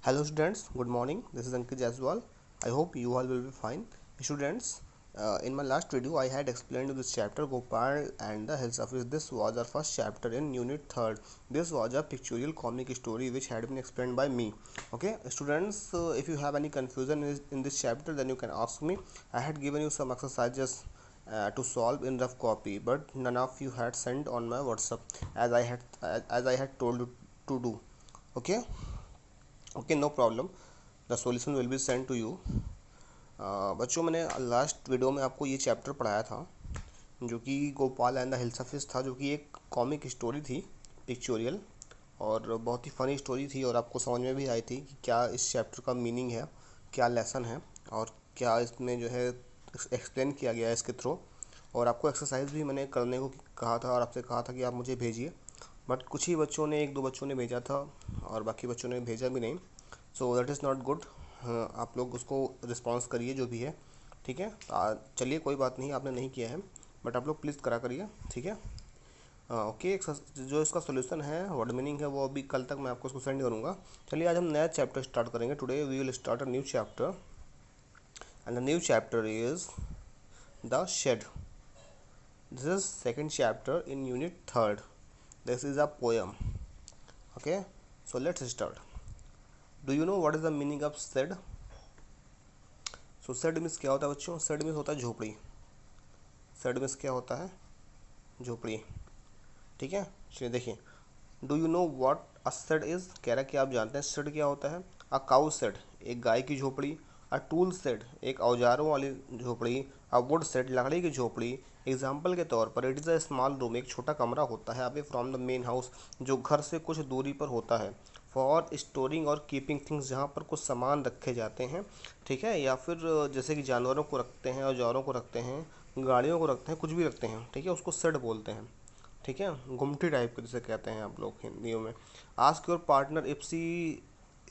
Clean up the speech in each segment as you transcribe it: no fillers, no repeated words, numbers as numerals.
Hello students, good morning. This is Ankit Jaswal. I hope you all will be fine. Students, in my last video I had explained this chapter Gopal and the Hills Office. This was our first chapter in unit 3rd. This was a pictorial comic story which had been explained by me. Okay, students, if you have any confusion in this chapter then you can ask me. I had given you some exercises to solve in rough copy, but none of you had sent on my WhatsApp as I had told you to do. Okay. Okay no problem the solution will be send to you. बच्चों, मैंने last video में आपको ये chapter पढ़ाया था जो कि Gopal and the hills office था, जो कि एक कॉमिक स्टोरी थी पिक्चोरियल, और बहुत ही फ़नी स्टोरी थी और आपको समझ में भी आई थी कि क्या इस चैप्टर का मीनिंग है, क्या लेसन है और क्या इसमें जो है एक्सप्लेन किया गया है इसके थ्रू। और आपको एक्सरसाइज भी मैंने करने को कहा था और आपसे कहा था कि आप मुझे भेजिए, बट कुछ ही बच्चों ने, एक दो बच्चों ने भेजा था और बाकी बच्चों ने भेजा भी नहीं। So that is not good. आप लोग उसको रिस्पॉन्स करिए जो भी है, ठीक है। चलिए कोई बात नहीं, आपने नहीं किया है बट आप लोग प्लीज़ करा करिए, ठीक है। ओके, जो इसका सोल्यूशन है, वर्ड मीनिंग है, वो अभी कल तक मैं आपको उसको सेंड करूँगा। चलिए आज हम नया चैप्टर स्टार्ट करेंगे। Today we will start a new chapter and the new chapter is the shed. This is second chapter in unit 3rd. This is a poem. Okay, so let's start. Do you know what is the meaning of shed? So shed means क्या होता है बच्चों? shed means होता है झोपड़ी। shed means क्या होता है? झोपड़ी, ठीक है। चलिए देखिए, do you know what a said is? कह रहा है कि आप जानते हैं सेड क्या होता है। अ काउ सेड, एक गाय की झोपड़ी। अ टूल सेड, एक औजारों वाली झोपड़ी। अ वुड सेड, लकड़ी की झोपड़ी। एग्जाम्पल के तौर पर, it is a small room, एक छोटा कमरा होता है away from the main house, जो घर से कुछ दूरी पर होता है। फॉर स्टोरिंग और कीपिंग थिंग्स, जहाँ पर कुछ सामान रखे जाते हैं, ठीक है। या फिर जैसे कि जानवरों को रखते हैं, औजारों को रखते हैं, गाड़ियों को रखते हैं, कुछ भी रखते हैं, ठीक है, उसको सेड बोलते हैं, ठीक है। गुमटी टाइप के जिसे कहते हैं आप लोग हिंदियों में। Ask your partner if she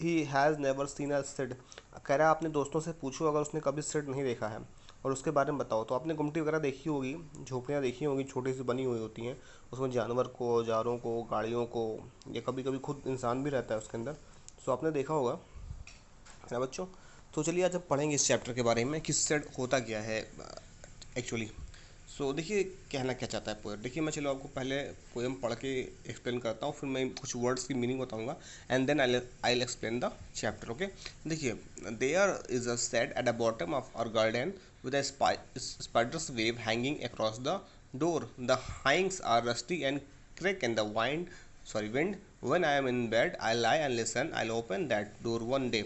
he has never seen a shed. कह रहा है अपने दोस्तों से पूछो अगर उसने कभी सेड नहीं देखा है और उसके बारे में बताओ। तो आपने गुमटी वगैरह देखी होगी, झोपड़ियाँ देखी होंगी, छोटी सी बनी हुई होती हैं, उसमें जानवर को, औजारों को, गाड़ियों को, या कभी कभी खुद इंसान भी रहता है उसके अंदर। सो आपने देखा होगा, है ना बच्चों। तो चलिए आज हम पढ़ेंगे इस चैप्टर के बारे में कि सेड होता क्या है एक्चुअली। सो देखिए कहना क्या चाहता है पोएट। देखिए मैं चलो आपको पहले पोएम पढ़ के एक्सप्लेन करता हूँ, फिर मैं कुछ वर्ड्स की मीनिंग बताऊंगा and then I explain the chapter. Okay, देखिए, there is a shed at the bottom of our garden with a spider's web hanging across the door. The hangings are rusty and crack in the wind. When I am in bed, I lie and listen. I'll open that door one day.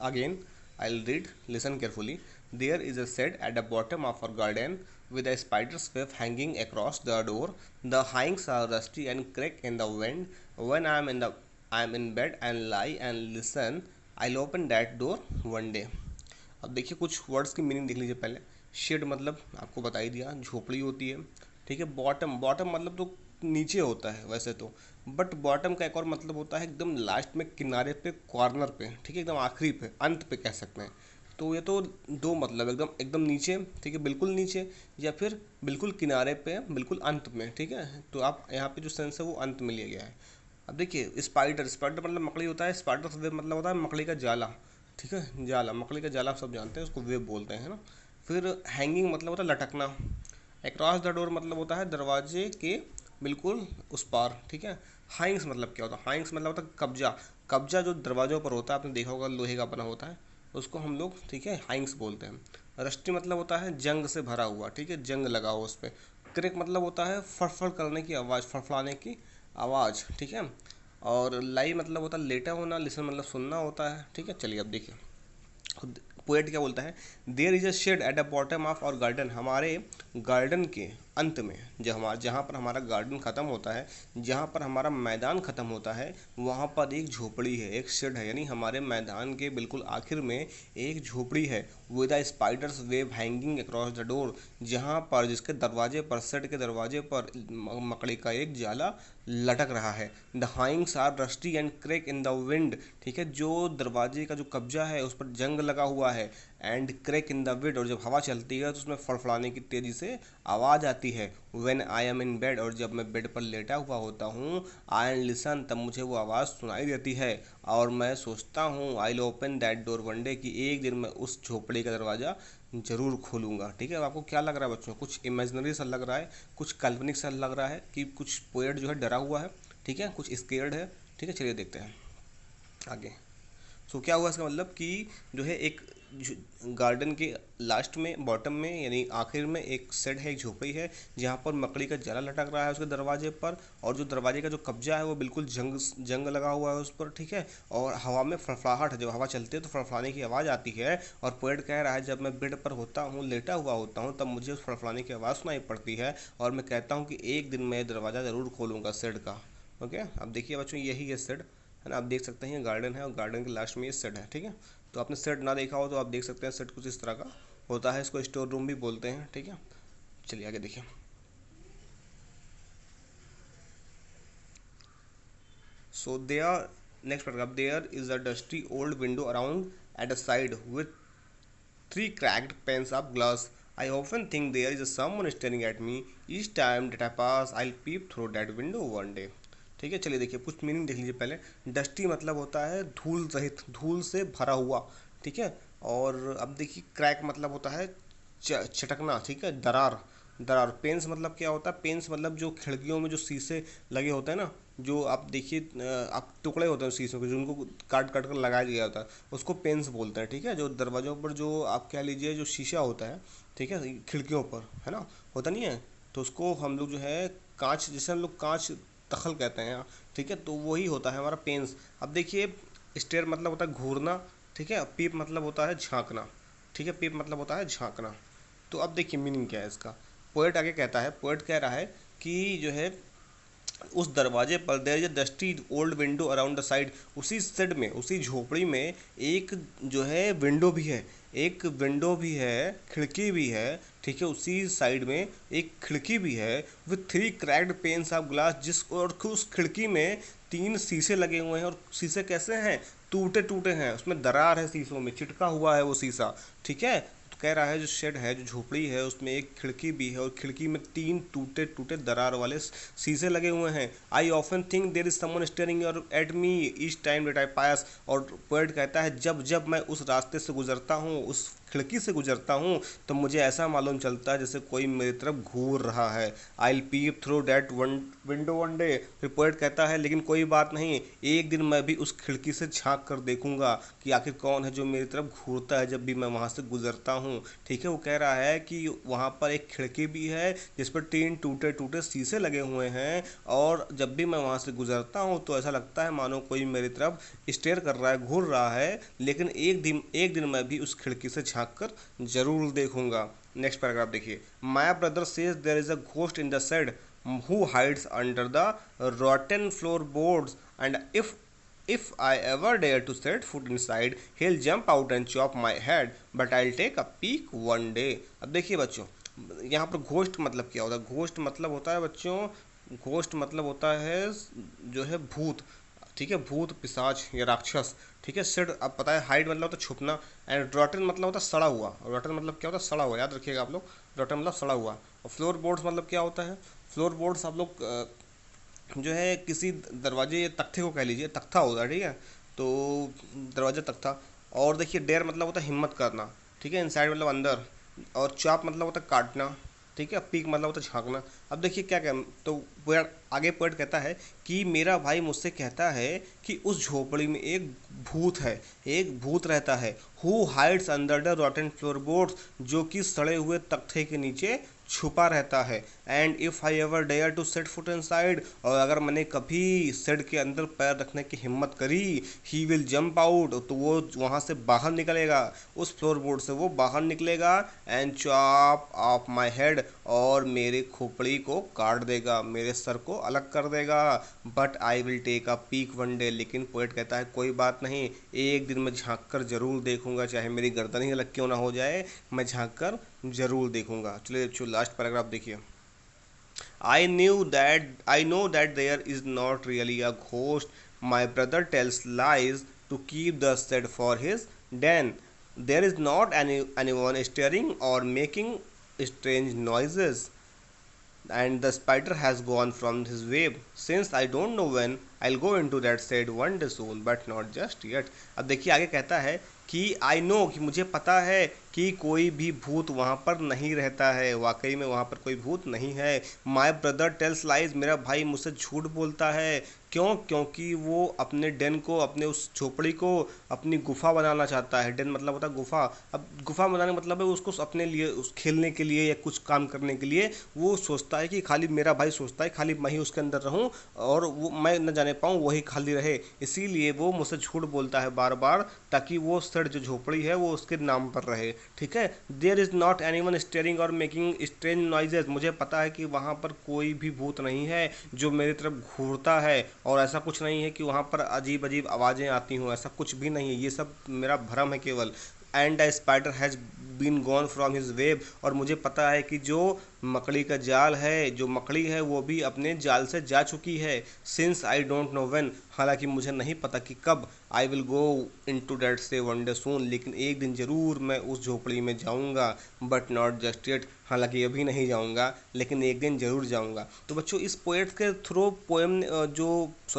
Again, I'll read. Listen carefully. There is a shed at the bottom of our garden with a spider's web hanging across the door. The hangings are rusty and crack in the wind. When I am in bed and lie and listen. I'll open that door one day. अब देखिए कुछ words की meaning देख लीजिए पहले। Shade मतलब आपको बता ही दिया, झोपड़ी होती है, ठीक है। बॉटम, बॉटम मतलब तो नीचे होता है वैसे तो, बट बॉटम का एक और मतलब होता है एकदम लास्ट में, किनारे पे, कॉर्नर पे, ठीक है, एकदम आखिरी पे, अंत पे कह सकते हैं। तो ये तो दो मतलब, एकदम एकदम नीचे, ठीक है, बिल्कुल नीचे, या फिर बिल्कुल किनारे पे, बिल्कुल अंत में, ठीक है। तो आप यहाँ पे जो सेंस है वो अंत में लिया गया है। अब देखिए स्पाइडर, स्पाइडर मतलब मकड़ी होता है, स्पाइडर वेब मतलब होता है मकड़ी का जाला, ठीक है, जाला, मकड़ी का जाला आप सब जानते हैं, उसको वेब बोलते हैं, है ना। फिर हैंगिंग मतलब होता है लटकना। अक्रॉस द डोर मतलब होता है दरवाजे के बिल्कुल उस पार, ठीक है। हाइंग्स मतलब क्या होता है? हाइंग्स मतलब होता है कब्जा। कब्जा जो दरवाजों पर होता है, आपने देखा होगा, लोहे का बना होता है, उसको हम लोग, ठीक है, हाइंग्स बोलते हैं। रस्टी मतलब होता है जंग से भरा हुआ, ठीक है, जंग लगा हो उस पर। क्रेक मतलब होता है फड़फड़ करने की आवाज़, फड़फड़ाने की आवाज़, ठीक है। और लाई मतलब होता है लेटा होना, लिसन मतलब सुनना होता है, ठीक है। चलिए अब देखिए पोएट क्या बोलता है। There is a shed at the bottom of our garden, हमारे गार्डन के अंत में, जहाँ पर हमारा गार्डन ख़त्म होता है, जहाँ पर हमारा मैदान ख़त्म होता है, वहाँ पर एक झोपड़ी है, एक शेड है, यानी हमारे मैदान के बिल्कुल आखिर में एक झोपड़ी है। With a spiders web hanging across the door, जहाँ पर, जिसके दरवाजे पर, शेड के दरवाजे पर मकड़ी का एक जाला लटक रहा है। The hinges are rusty and creak in the wind, ठीक है, जो दरवाजे का जो कब्जा है उस पर जंग लगा हुआ है। And creak in the wind, और जब हवा चलती है तो उसमें फड़फड़ाने की, तेज़ी से आवाज़ आती है। When I am in bed, और जब मैं बेड पर लेटा हुआ होता हूँ, आई एंड लिसन, तब मुझे वो आवाज़ सुनाई देती है और मैं सोचता हूँ I will open that door one day, कि एक दिन मैं उस झोपड़ी का दरवाज़ा ज़रूर खोलूँगा। ठीक है, अब आपको क्या लग रहा है बच्चों? कुछ इमेजिनरी सा लग रहा है, कुछ काल्पनिक सा लग रहा है कि कुछ पोएट जो है डरा हुआ है, ठीक है, कुछ स्केर्ड है। ठीक है, चलिए देखते हैं आगे। क्या हुआ इसका मतलब कि जो है एक गार्डन के लास्ट में, बॉटम में, यानी आखिर में एक शेड है, एक झोपड़ी है, जहाँ पर मकड़ी का जाला लटक रहा है उसके दरवाजे पर, और जो दरवाजे का जो कब्जा है वो बिल्कुल जंग जंग लगा हुआ है उस पर। ठीक है, और हवा में फड़फड़ाहट है, जब हवा चलती है तो फड़फड़ाने की आवाज़ आती है। और पोएट कह रहा है जब मैं बेड पर होता हूँ, लेटा हुआ होता हूँ, तब मुझे उस फड़फड़ाने की आवाज़ सुनाई पड़ती है और मैं कहता हूँ कि एक दिन मैं दरवाज़ा ज़रूर खोलूँगा शेड का। ओके, अब देखिए बच्चों, यही है शेड, है ना। आप देख सकते हैं ये गार्डन है और गार्डन के लास्ट में ये सेट है। ठीक है, तो आपने सेट ना देखा हो तो आप देख सकते हैं, सेट कुछ इस तरह का होता है, इसको स्टोर रूम भी बोलते हैं। ठीक है, चलिए आगे देखिए। So there, next paragraph, there is a dusty old window around at a side with three cracked panes of glass. I often think there is someone staring at me. Each time that I pass, I'll peep through that window one day. ठीक है, चलिए देखिए कुछ meaning देख लीजिए पहले। Dusty मतलब होता है धूल रहित, धूल से भरा हुआ। ठीक है, और अब देखिए क्रैक मतलब होता है चटकना। ठीक है, दरार, दरार। पेंस मतलब क्या होता है? पेंस मतलब जो खिड़कियों में जो शीशे लगे होते हैं ना, जो आप देखिए आप टुकड़े होते हैं शीशों के, जिनको काट काट कर लगाया गया होता है, उसको पेंस बोलते हैं। ठीक है, जो दरवाज़ों पर जो आप कह लीजिए जो शीशा होता है, ठीक है, खिड़कियों पर, है ना, होता नहीं है, तो उसको हम लोग जो है कांच, जैसे हम लोग कांच तखल कहते हैं। ठीक है, तो वही होता है हमारा पेंस। अब देखिए स्टेयर मतलब होता है घूरना। ठीक है, पीप मतलब होता है झांकना। ठीक है, पीप मतलब होता है झांकना। तो अब देखिए मीनिंग क्या है इसका। पोएट आगे कहता है, पोएट कह रहा है कि जो है उस दरवाजे पर there is a dusty old window around the side, उसी सेड में, उसी झोपड़ी में एक जो है विंडो भी है, एक विंडो भी है, खिड़की भी है। ठीक है, उसी साइड में एक खिड़की भी है with three cracked pains of glass, जिस और उस खिड़की में तीन शीशे लगे हुए हैं, और शीशे कैसे हैं? टूटे टूटे हैं, उसमें दरार है, शीशों में चिटका हुआ है वो शीशा। ठीक है, कह रहा है जो शेड है, जो झोपड़ी है, उसमें एक खिड़की भी है और खिड़की में तीन टूटे टूटे दरार वाले शीशे लगे हुए हैं। I often think there is someone staring at me each time that I pass. और पोएट कहता है जब जब मैं उस रास्ते से गुजरता हूँ, उस खिड़की से गुजरता हूँ, तो मुझे ऐसा मालूम चलता है जैसे कोई मेरी तरफ घूर रहा है। I will pep through that window one day. फिर पोएट कहता है लेकिन कोई बात नहीं, एक दिन मैं भी उस खिड़की से झांक कर देखूंगा कि आखिर कौन है जो मेरी तरफ घूरता है जब भी मैं वहाँ से गुजरता हूँ। ठीक है, वो कह रहा है कि वहाँ पर एक खिड़की भी है जिस पर तीन टूटे टूटे शीशे लगे हुए हैं, और जब भी मैं वहाँ से गुजरता हूँ तो ऐसा लगता है मानो कोई मेरी तरफ स्टेयर कर रहा है, घूर रहा है, लेकिन एक दिन मैं भी उस खिड़की से झांक कर जरूर देखूंगा। नेक्स्ट पैराग्राफ देखिए। My brother says there is a ghost in the shed who hides under the rotten floorboards, and if I ever dare to set foot inside, he'll jump out and chop my head, but I'll take a peek one day. अब देखिए बच्चों, यहाँ पर ghost मतलब क्या होता है? Ghost मतलब होता है बच्चों, घोस्ट मतलब होता है जो है भूत। ठीक है, भूत, पिशाच या राक्षस। ठीक है, सिड अब पता है, हाइड मतलब होता है छुपना, एंड रॉटन मतलब होता है सड़ा हुआ। रॉटन मतलब क्या होता है? सड़ा हुआ, याद रखिएगा आप लोग, रॉटन मतलब सड़ा हुआ। और फ्लोर बोर्ड्स मतलब क्या होता है? फ्लोर बोर्ड्स आप लोग जो है किसी दरवाजे या तख्ते को कह लीजिए, तख्ता होता है। ठीक है, तो दरवाजा तख्ता। और देखिए डेयर मतलब होता है हिम्मत करना। ठीक है, इनसाइड मतलब अंदर। और चॉप मतलब होता है काटना। ठीक है, पीक मतलब होता है झांकना। अब देखिए क्या कह, तो पोएट आगे पोएट कहता है कि मेरा भाई मुझसे कहता है कि उस झोपड़ी में एक भूत है, एक भूत रहता है। Who hides under the rotten floorboards, जो कि सड़े हुए तख्ते के नीचे छुपा रहता है। And if I ever dare to set foot inside, और अगर मैंने कभी शेड के अंदर पैर रखने की हिम्मत करी, ही विल जंप आउट, तो वो वहाँ से बाहर निकलेगा, उस फ्लोर बोर्ड से वो बाहर निकलेगा, and chop of my head, और मेरे खोपड़ी को काट देगा, मेरे सर को अलग कर देगा। But I will take a peek one day, लेकिन पोएट कहता है कोई बात नहीं, एक दिन मैं झांक कर जरूर देखूंगा, चाहे मेरी गर्दन ही अलग क्यों ना हो जाए, मैं झांक कर जरूर देखूंगा। चलिए लास्ट पैराग्राफ देखिए। I know that there is not really a ghost. My brother tells lies to keep the shed for his den. There is not anyone staring or making strange noises and the spider has gone from his web. Since I don't know when, I'll go into that said one day soon, but not just yet. अब देखिए आगे कहता है कि I know, कि मुझे पता है कि कोई भी भूत वहाँ पर नहीं रहता है, वाकई में वहाँ पर कोई भूत नहीं है। माई ब्रदर टेल्स लाइज, मेरा भाई मुझसे झूठ बोलता है। क्यों? क्योंकि वो अपने डेन को, अपने उस झोपड़ी को अपनी गुफा बनाना चाहता है। डेन मतलब होता है गुफा। अब गुफा बनाने मतलब है उसको अपने लिए, उस खेलने के लिए या कुछ काम करने के लिए वो सोचता है कि खाली मेरा भाई सोचता है खाली मैं ही उसके अंदर रहूं और वो मैं न जाने पाऊँ, वही खाली रहे। इसीलिए वो मुझसे झूठ बोलता है बार बार, ताकि वो सेट जो झोपड़ी है वो उसके नाम पर रहे। ठीक है। There is not anyone staring or making strange noises, मुझे पता है कि वहाँ पर कोई भी भूत नहीं है जो मेरी तरफ घूरता है, और ऐसा कुछ नहीं है कि वहाँ पर अजीब अजीब आवाज़ें आती हों, ऐसा कुछ भी नहीं है, ये सब मेरा भ्रम है केवल। And a spider has been gone from his web, और मुझे पता है कि जो मकड़ी का जाल है, जो मकड़ी है वो भी अपने जाल से जा चुकी है। Since I don't know when, हालांकि मुझे नहीं पता कि कब। I will go into that shed one day soon, लेकिन एक दिन ज़रूर मैं उस झोपड़ी में जाऊँगा, बट नॉट जस्ट येट, हालांकि अभी नहीं जाऊँगा लेकिन एक दिन ज़रूर जाऊँगा। तो बच्चों इस पोएट के थ्रू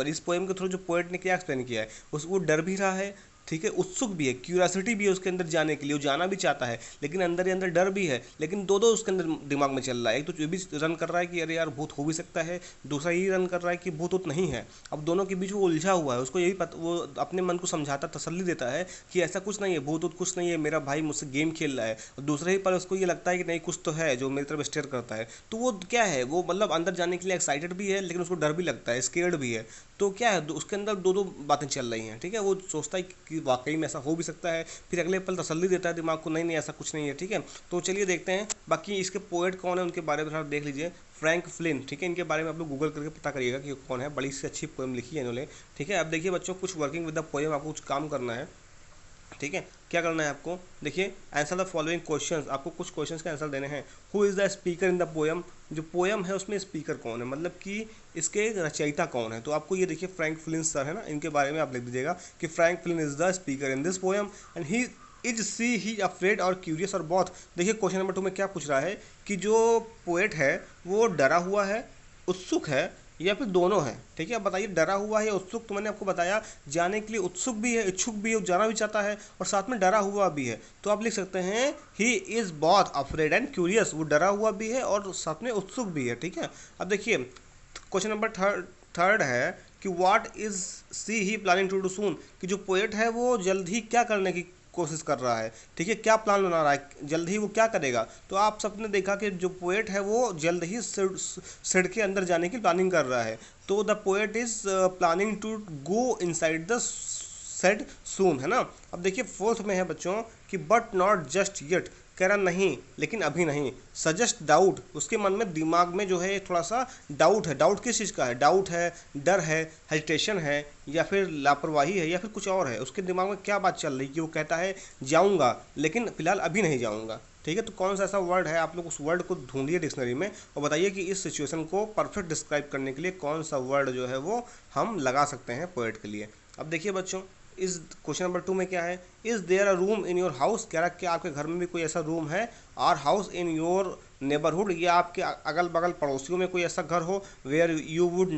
इस पोएम के थ्रू जो पोएट ने क्या एक्सप्लेन किया है, उस वो डर भी रहा है, ठीक है, उत्सुक भी है, क्यूरियोसिटी भी है उसके अंदर जाने के लिए, वो जाना भी चाहता है, लेकिन अंदर ही अंदर डर भी है। लेकिन दो दो उसके अंदर दिमाग में चल रहा है, एक तो ये भी रन कर रहा है कि अरे यार भूत हो भी सकता है, दूसरा ये रन कर रहा है कि भूत उत नहीं है। अब दोनों के बीच वो उलझा हुआ है, उसको यही पता, वो अपने मन को समझाता, तसल्ली देता है कि ऐसा कुछ नहीं है, भूत उत कुछ नहीं है, मेरा भाई मुझसे गेम खेल रहा है। और दूसरे ही पल उसको ये लगता है कि नहीं, कुछ तो है जो मेरी तरफ स्टेयर करता है। तो वो क्या है, वो मतलब अंदर जाने के लिए एक्साइटेड भी है, लेकिन उसको डर भी लगता है, स्केर्ड भी है। तो क्या है, उसके अंदर दो दो बातें चल रही हैं। ठीक है, वो सोचता है कि वाकई में ऐसा हो भी सकता है, फिर अगले पल तसल्ली देता है दिमाग को, नहीं नहीं ऐसा कुछ नहीं है। ठीक है, तो चलिए देखते हैं बाकी इसके पोएट कौन है, उनके बारे में थोड़ा देख लीजिए। फ्रैंक फ्लिन, ठीक है, इनके बारे में आप लोग गूगल करके पता करिएगा कि कौन है, बड़ी सी अच्छी पोएम लिखी है इन्होंने। ठीक है, अब देखिए बच्चों, कुछ वर्किंग विद द पोएम, आपको कुछ काम करना है। ठीक है, क्या करना है आपको, देखिए आंसर द फॉलोइंग क्वेश्चंस, आपको कुछ क्वेश्चंस के आंसर देने हैं। Who is the speaker in the poem, जो पोएम है उसमें स्पीकर कौन है, मतलब कि इसके रचयिता कौन है। तो आपको ये देखिए फ्रैंक फ्लिन सर है ना, इनके बारे में आप लिख दीजिएगा कि Frank Flynn is the speaker in this poem and he is she he afraid और क्यूरियस और बहुत। देखिए क्वेश्चन नंबर 2 में क्या पूछ रहा है कि जो पोएट है वो डरा हुआ है, उत्सुक है, या फिर दोनों है। ठीक है, अब बताइए डरा हुआ है या उत्सुक। तो मैंने आपको बताया जाने के लिए उत्सुक भी है, इच्छुक भी है, जाना भी चाहता है, और साथ में डरा हुआ भी है। तो आप लिख सकते हैं he is both afraid and curious, वो डरा हुआ भी है और साथ में उत्सुक भी है। ठीक है, अब देखिए क्वेश्चन नंबर थर्ड है कि what is she he planning to do soon, कि जो पोएट है वो जल्द ही क्या करने की कोशिश कर रहा है। ठीक है, क्या प्लान बना रहा है, जल्द ही वो क्या करेगा। तो आप सबने देखा कि जो पोएट है वो जल्द ही सिड के अंदर जाने की प्लानिंग कर रहा है। तो the poet is planning to go inside the shed soon, है ना। अब देखिए फोर्थ में है बच्चों कि बट नॉट जस्ट येट, कह रहा नहीं लेकिन अभी नहीं। सजेस्ट डाउट, उसके मन में दिमाग में जो है थोड़ा सा डाउट है। डाउट किस चीज़ का है, डाउट है, डर है, हेजिटेशन है, या फिर लापरवाही है, या फिर कुछ और है। उसके दिमाग में क्या बात चल रही है कि वो कहता है जाऊंगा लेकिन फिलहाल अभी नहीं जाऊंगा। ठीक है, तो कौन सा ऐसा वर्ड है, आप लोग उस वर्ड को ढूंढिए डिक्शनरी में और बताइए कि इस सिचुएशन को परफेक्ट डिस्क्राइब करने के लिए कौन सा वर्ड जो है वो हम लगा सकते हैं पोएट के लिए। अब देखिए बच्चों, इस क्वेश्चन नंबर 2 में क्या है, is there a room in your house, कह रहा है कि आपके घर में भी कोई ऐसा रूम है। Or house in your neighbourhood, या आपके अगल बगल पड़ोसियों में कोई ऐसा घर हो where you would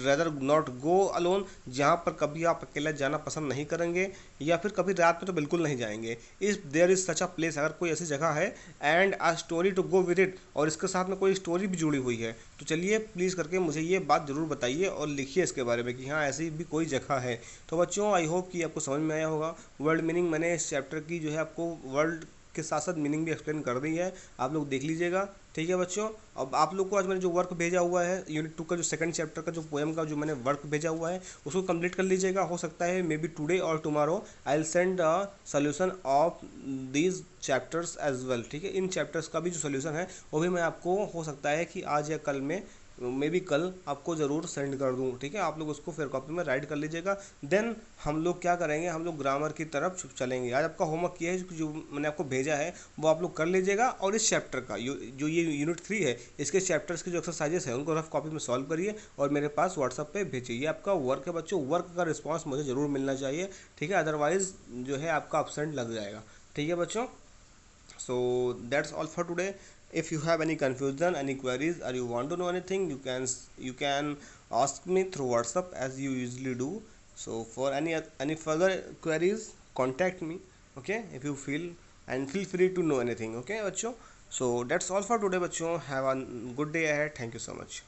rather not go alone, जहाँ पर कभी आप अकेला जाना पसंद नहीं करेंगे, या फिर कभी रात में तो बिल्कुल नहीं जाएंगे। If there is such a place, अगर कोई ऐसी जगह है, and a story to go with it, और इसके साथ में कोई स्टोरी भी जुड़ी हुई है। तो चलिए प्लीज़ करके मुझे ये बात ज़रूर बताइए और लिखिए इसके बारे में कि हाँ ऐसी भी कोई जगह है। तो बच्चों आई होप कि आपको समझ में आया होगा। वर्ल्ड मीनिंग मैंने इस चैप्टर की जो है आपको वर्ल्ड के साथ साथ मीनिंग भी एक्सप्लेन कर दी है, आप लोग देख लीजिएगा। ठीक है बच्चों, अब आप लोग को आज मैंने जो वर्क भेजा हुआ है यूनिट 2 का, जो सेकंड चैप्टर का जो पोएम का जो मैंने वर्क भेजा हुआ है उसको कंप्लीट कर लीजिएगा। हो सकता है maybe today or tomorrow I will send a solution of these chapters as well. ठीक है, इन चैप्टर्स का भी जो सोल्यूशन है वो भी मैं आपको हो सकता है कि आज या कल में, मे बी कल आपको ज़रूर सेंड कर दूँ। ठीक है, आप लोग उसको फिर कॉपी में राइट कर लीजिएगा। देन हम लोग क्या करेंगे, हम लोग ग्रामर की तरफ चलेंगे। आज आपका होमवर्क ये है जो मैंने आपको भेजा है वो आप लोग कर लीजिएगा, और इस चैप्टर का जो ये यूनिट 3 है इसके चैप्टर्स के जो एक्सरसाइजेस हैं उनको रफ कॉपी में सॉल्व करिए और मेरे पास व्हाट्सअप पे भेजिए। ये आपका वर्क है बच्चों, वर्क का रिस्पॉन्स मुझे ज़रूर मिलना चाहिए। ठीक है, अदरवाइज़ जो है आपका अपसेंट लग जाएगा। ठीक है बच्चों, so that's all for today If you have any confusion, any queries, or you want to know anything, you can ask me through WhatsApp as you usually do. So for any further queries, contact me. Okay, if you feel, and feel free to know anything. Okay बच्चों, so that's all for today बच्चों. Have a good day ahead. Thank you so much.